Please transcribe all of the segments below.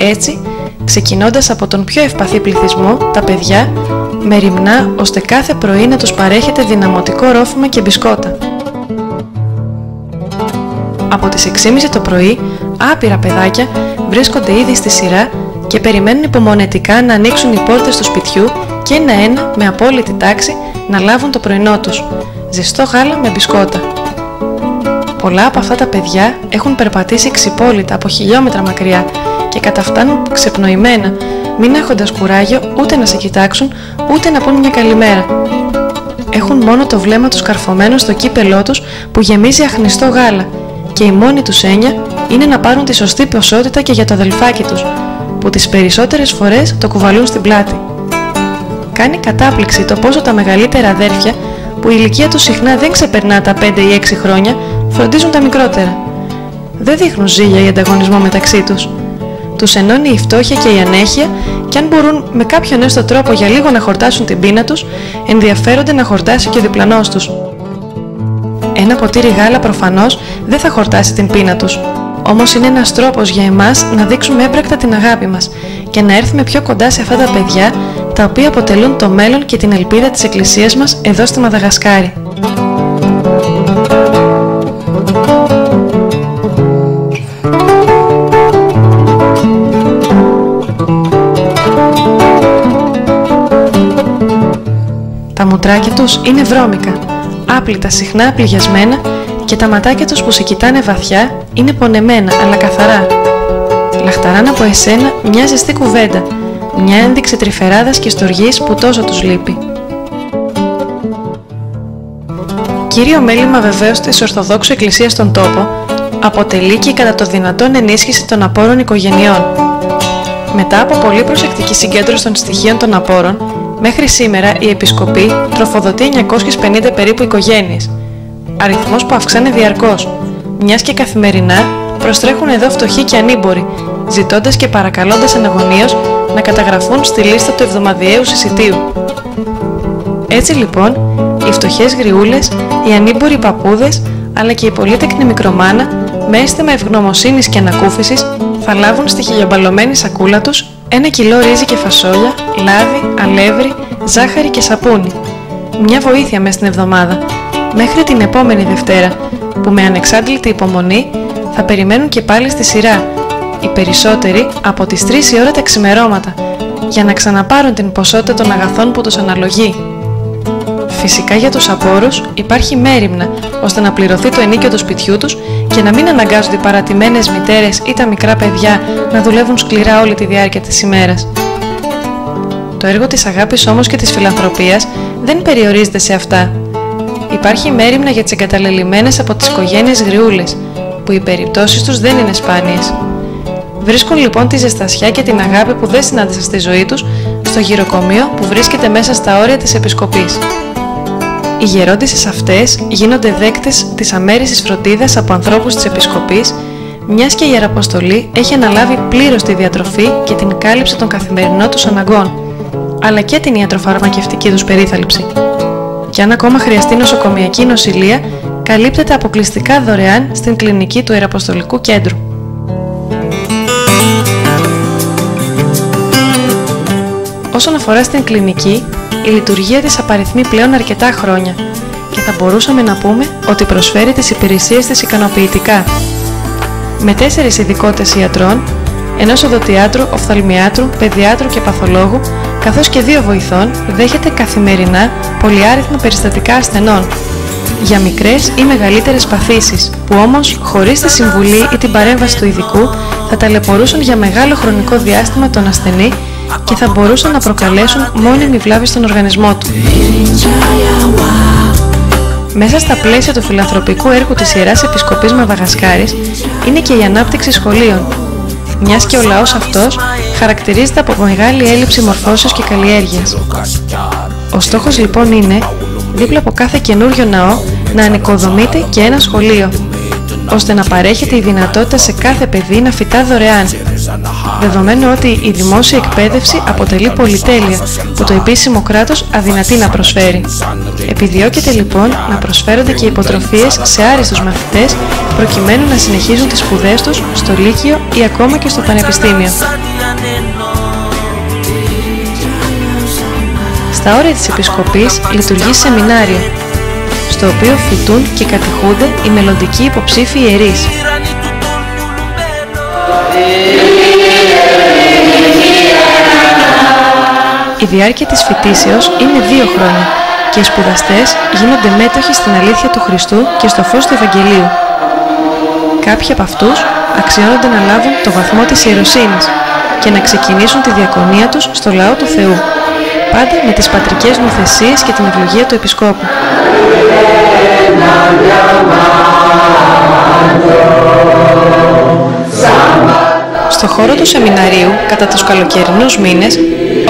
Έτσι, ξεκινώντας από τον πιο ευπαθή πληθυσμό, τα παιδιά, μεριμνά ώστε κάθε πρωί να τους παρέχεται δυναμωτικό ρόφημα και μπισκότα. Από τις 6:30 το πρωί, άπειρα παιδάκια βρίσκονται ήδη στη σειρά και περιμένουν υπομονετικά να ανοίξουν οι πόρτες του σπιτιού και ένα-ένα, με απόλυτη τάξη, να λάβουν το πρωινό τους, ζεστό γάλα με μπισκότα. Πολλά από αυτά τα παιδιά έχουν περπατήσει ξυπόλυτα από χιλιόμετρα μακριά και καταφτάνουν ξεπνοημένα, μην έχοντας κουράγιο ούτε να σε κοιτάξουν, ούτε να πούν μια καλημέρα. Έχουν μόνο το βλέμμα τους καρφωμένο στο κύπελό τους που γεμίζει αχνιστό γάλα και η μόνη τους έννοια είναι να πάρουν τη σωστή ποσότητα και για το αδελφάκι τους, που τις περισσότερες φορές το κουβαλούν στην πλάτη. Κάνει κατάπληξη το πόσο τα μεγαλύτερα αδέρφια, που η ηλικία τους συχνά δεν ξεπερνά τα 5 ή 6 χρόνια, φροντίζουν τα μικρότερα. Δεν δείχνουν ζήλια ή ανταγωνισμό μεταξύ τους. Τους ενώνει η φτώχεια και η ανέχεια και αν μπορούν με κάποιον έστω τρόπο για λίγο να χορτάσουν την πείνα τους, ενδιαφέρονται να χορτάσει και ο διπλανός τους. Ένα ποτήρι γάλα προφανώς δεν θα χορτάσει την πείνα τους, όμως είναι ένας τρόπος για εμάς να δείξουμε έμπρακτα την αγάπη μας και να έρθουμε πιο κοντά σε αυτά τα παιδιά, τα οποία αποτελούν το μέλλον και την ελπίδα της Εκκλησίας μας εδώ στη Μαδαγασκάρη. Τα μουτράκια τους είναι βρώμικα, άπλυτα συχνά πληγιασμένα και τα ματάκια τους που σε κοιτάνε βαθιά είναι πονεμένα αλλά καθαρά. Λαχταράν από εσένα μια ζεστή κουβέντα, μια ένδειξη τρυφεράδας και στοργής που τόσο τους λείπει. Κύριο μέλημα βεβαίως της Ορθοδόξου Εκκλησίας στον τόπο αποτελεί και κατά το δυνατόν ενίσχυση των απόρων οικογενειών. Μετά από πολύ προσεκτική συγκέντρωση των στοιχείων των απόρων, μέχρι σήμερα η Επισκοπή τροφοδοτεί 950 περίπου οικογένειες, αριθμός που αυξάνει διαρκώς, μιας και καθημερινά προστρέχουν εδώ φτωχοί και ανήμποροι, ζητώντας και παρακαλώντας εναγωνίως να καταγραφούν στη λίστα του εβδομαδιαίου συσιτίου. Έτσι λοιπόν, οι φτωχές γριούλες, οι ανήμποροι παππούδες, αλλά και η πολύτεκνη μικρομάνα, με αίσθημα ευγνωμοσύνης και ανακούφισης, θα λάβουν στη χιλιομπαλωμένη σακούλα τους 1 κιλό ρύζι και φασόλια, λάδι, αλεύρι, ζάχαρη και σαπούνι. Μια βοήθεια μες την εβδομάδα, μέχρι την επόμενη Δευτέρα, που με ανεξάντλητη υπομονή θα περιμένουν και πάλι στη σειρά, οι περισσότεροι από τις 3 η ώρα τα ξημερώματα, για να ξαναπάρουν την ποσότητα των αγαθών που τους αναλογεί. Φυσικά για τους απόρους υπάρχει μέριμνα ώστε να πληρωθεί το ενίκιο του σπιτιού τους και να μην αναγκάζονται οι παρατημένες μητέρες ή τα μικρά παιδιά να δουλεύουν σκληρά όλη τη διάρκεια της ημέρας. Το έργο της αγάπης όμως και της φιλανθρωπίας δεν περιορίζεται σε αυτά. Υπάρχει μέριμνα για τις εγκαταλελειμμένες από τις οικογένειες γριούλες, που οι περιπτώσεις τους δεν είναι σπάνιες. Βρίσκουν λοιπόν τη ζεστασιά και την αγάπη που δεν συνάντησαν στη ζωή τους στο γυροκομείο που βρίσκεται μέσα στα όρια της Επισκοπής. Οι γερόντισσες αυτές γίνονται δέκτες της αμέριστης φροντίδας από ανθρώπους της Επισκοπής, μιας και η Ιεραποστολή έχει αναλάβει πλήρως τη διατροφή και την κάλυψη των καθημερινών τους αναγκών, αλλά και την ιατροφαρμακευτική τους περίθαλψη. Και αν ακόμα χρειαστεί νοσοκομιακή νοσηλεία, καλύπτεται αποκλειστικά δωρεάν στην κλινική του Ιεραποστολικού Κέντρου. Όσον αφορά στην κλινική, η λειτουργία της απαριθμεί πλέον αρκετά χρόνια και θα μπορούσαμε να πούμε ότι προσφέρει τις υπηρεσίες της ικανοποιητικά. Με 4 ειδικότητες ιατρών, ενός οδοντιάτρου, οφθαλμιάτρου, παιδιάτρου και παθολόγου, καθώς και 2 βοηθών, δέχεται καθημερινά πολυάριθμα περιστατικά ασθενών για μικρές ή μεγαλύτερες παθήσεις, που όμως χωρίς τη συμβουλή ή την παρέμβαση του ειδικού θα ταλαιπωρούσαν για μεγάλο χρονικό διάστημα τον ασθενή και θα μπορούσαν να προκαλέσουν μόνιμη βλάβη στον οργανισμό του. Μέσα στα πλαίσια του φιλανθρωπικού έργου της Ιεράς Επισκοπής Μαδαγασκάρης είναι και η ανάπτυξη σχολείων, μιας και ο λαός αυτός χαρακτηρίζεται από μεγάλη έλλειψη μορφώσεως και καλλιέργειας. Ο στόχος λοιπόν είναι, δίπλα από κάθε καινούριο ναό, να ανοικοδομείται και ένα σχολείο. ώστε να παρέχεται η δυνατότητα σε κάθε παιδί να φοιτά δωρεάν, δεδομένου ότι η δημόσια εκπαίδευση αποτελεί πολυτέλεια που το επίσημο κράτος αδυνατεί να προσφέρει. Επιδιώκεται λοιπόν να προσφέρονται και υποτροφίες σε άριστους μαθητές προκειμένου να συνεχίζουν τις σπουδές τους στο Λύκειο ή ακόμα και στο Πανεπιστήμιο. Στα όρια της Επισκοπής λειτουργεί σεμινάριο, στο οποίο φοιτούν και κατηχούνται οι μελλοντικοί υποψήφοι ιερείς. Η διάρκεια της φοιτήσεως είναι 2 χρόνια και οι σπουδαστές γίνονται μέτοχοι στην αλήθεια του Χριστού και στο φως του Ευαγγελίου. Κάποιοι από αυτούς αξιώνονται να λάβουν το βαθμό της ιεροσύνης και να ξεκινήσουν τη διακονία τους στο λαό του Θεού, πάντα με τις πατρικές νουθεσίες και την ευλογία του Επισκόπου. Στο χώρο του σεμιναρίου, κατά τους καλοκαιρινούς μήνες,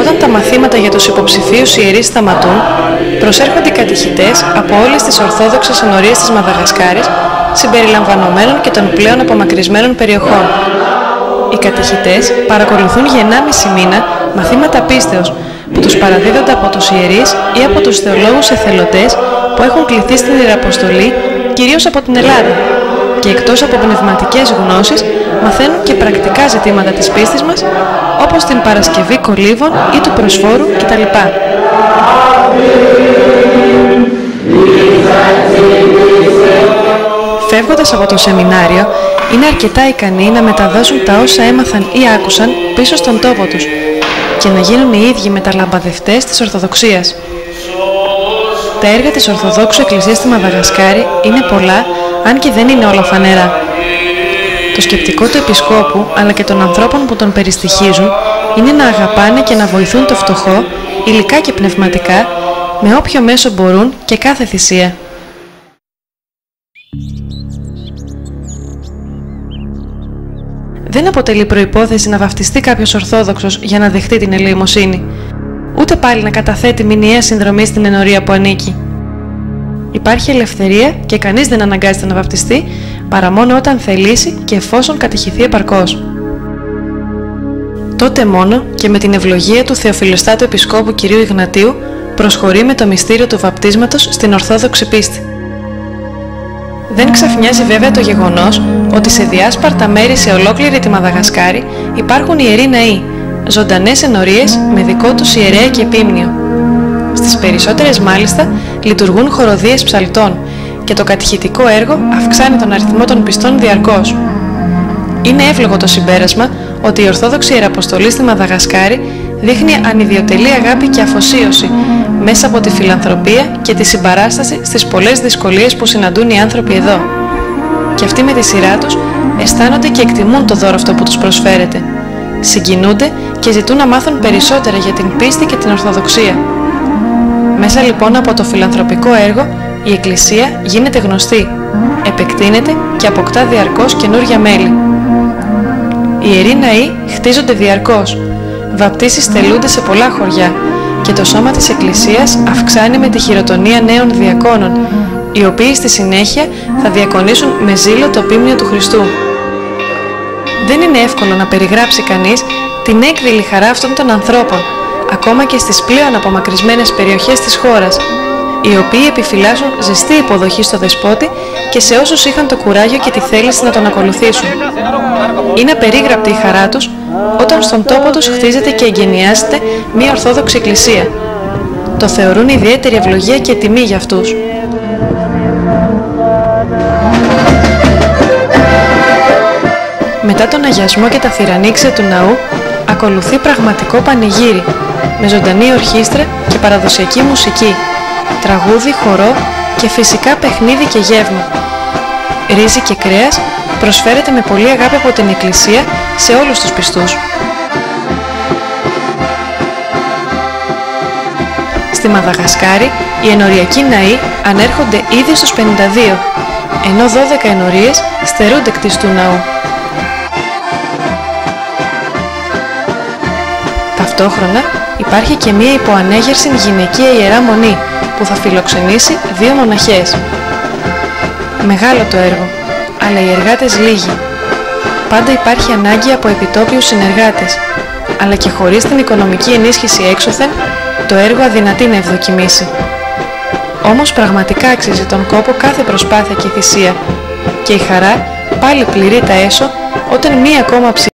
όταν τα μαθήματα για τους υποψηφίους ιερείς σταματούν, προσέρχονται οι κατηχητές από όλες τις ορθόδοξες ενορίες της Μαδαγασκάρης, συμπεριλαμβανομένων και των πλέον απομακρυσμένων περιοχών. Οι κατηχητές παρακολουθούν για 1,5 μήνα μαθήματα πίστεως, που τους παραδίδονται από τους ιερείς ή από τους θεολόγους εθελοντές που έχουν κληθεί στην Ιεραποστολή, κυρίως από την Ελλάδα, και εκτός από πνευματικές γνώσεις μαθαίνουν και πρακτικά ζητήματα της πίστης μας, όπως την παρασκευή κολύβων ή του προσφόρου κτλ. Φεύγοντας από το σεμινάριο, είναι αρκετά ικανοί να μεταδώσουν τα όσα έμαθαν ή άκουσαν πίσω στον τόπο τους και να γίνουν οι ίδιοι μεταλαμπαδευτές της Ορθοδοξίας. Τα έργα της Ορθοδόξου Εκκλησίας στη Μαδαγασκάρη είναι πολλά, αν και δεν είναι όλα φανερά. Το σκεπτικό του Επισκόπου, αλλά και των ανθρώπων που τον περιστοιχίζουν, είναι να αγαπάνε και να βοηθούν το φτωχό, υλικά και πνευματικά, με όποιο μέσο μπορούν και κάθε θυσία. Δεν αποτελεί προϋπόθεση να βαφτιστεί κάποιος Ορθόδοξος για να δεχτεί την ελεημοσύνη, ούτε πάλι να καταθέτει μηνιαία συνδρομή στην ενορία που ανήκει. Υπάρχει ελευθερία και κανείς δεν αναγκάζεται να βαφτιστεί παρά μόνο όταν θελήσει και εφόσον κατηχηθεί επαρκώς. Τότε μόνο και με την ευλογία του Θεοφιλοστάτου Επισκόπου κ. Ιγνατίου προσχωρεί με το μυστήριο του βαπτίσματος στην Ορθόδοξη πίστη. Δεν ξαφνιάζει βέβαια το γεγονός ότι σε διάσπαρτα μέρη σε ολόκληρη τη Μαδαγασκάρη υπάρχουν ιεροί ναοί, ζωντανές ενορίες με δικό τους ιερέα και επίμνιο. Στις περισσότερες μάλιστα λειτουργούν χοροδίες ψαλτών και το κατηχητικό έργο αυξάνει τον αριθμό των πιστών διαρκώς. Είναι εύλογο το συμπέρασμα ότι η Ορθόδοξη Ιεραποστολή στη Μαδαγασκάρη δείχνει ανιδιοτελή αγάπη και αφοσίωση μέσα από τη φιλανθρωπία και τη συμπαράσταση στις πολλές δυσκολίες που συναντούν οι άνθρωποι εδώ. Και αυτοί με τη σειρά τους αισθάνονται και εκτιμούν το δώρο αυτό που τους προσφέρεται. Συγκινούνται και ζητούν να μάθουν περισσότερα για την πίστη και την Ορθοδοξία. Μέσα λοιπόν από το φιλανθρωπικό έργο η Εκκλησία γίνεται γνωστή, επεκτείνεται και αποκτά διαρκώς καινούρια μέλη. Οι ιεροί ναοί χτίζονται διαρκώς, βαπτίσεις τελούνται σε πολλά χωριά και το σώμα της Εκκλησίας αυξάνει με τη χειροτονία νέων διακόνων, οι οποίοι στη συνέχεια θα διακονήσουν με ζήλο το πίμνιο του Χριστού. Δεν είναι εύκολο να περιγράψει κανείς την έκδηλη χαρά αυτών των ανθρώπων, ακόμα και στις πλέον απομακρυσμένες περιοχές της χώρας, οι οποίοι επιφυλάσσουν ζεστή υποδοχή στο Δεσπότη και σε όσους είχαν το κουράγιο και τη θέληση να τον ακολουθήσουν. Είναι απερίγραπτη η χαρά τους όταν στον τόπο τους χτίζεται και εγκαινιάζεται μια Ορθόδοξη Εκκλησία. Το θεωρούν ιδιαίτερη ευλογία και τιμή για αυτούς. Μετά τον αγιασμό και τα θυρανίξια του ναού, ακολουθεί πραγματικό πανηγύρι, με ζωντανή ορχήστρα και παραδοσιακή μουσική, τραγούδι, χορό και φυσικά παιχνίδι και γεύμα. Ρύζι και κρέας προσφέρεται με πολύ αγάπη από την Εκκλησία σε όλους τους πιστούς. Στη Μαδαγασκάρη, οι ενοριακοί ναοί ανέρχονται ήδη στους 52, ενώ 12 ενορίες στερούνται κτιστού ναού. Ταυτόχρονα υπάρχει και μία υποανέγερση γυναικεία ιερά μονή που θα φιλοξενήσει 2 μοναχές. Μεγάλο το έργο, αλλά οι εργάτες λίγοι. Πάντα υπάρχει ανάγκη από επιτόπιους συνεργάτες, αλλά και χωρίς την οικονομική ενίσχυση έξωθεν, το έργο αδυνατεί να ευδοκιμήσει. Όμως πραγματικά αξίζει τον κόπο κάθε προσπάθεια και θυσία, και η χαρά πάλι πληρεί τα έσω όταν μία ακόμα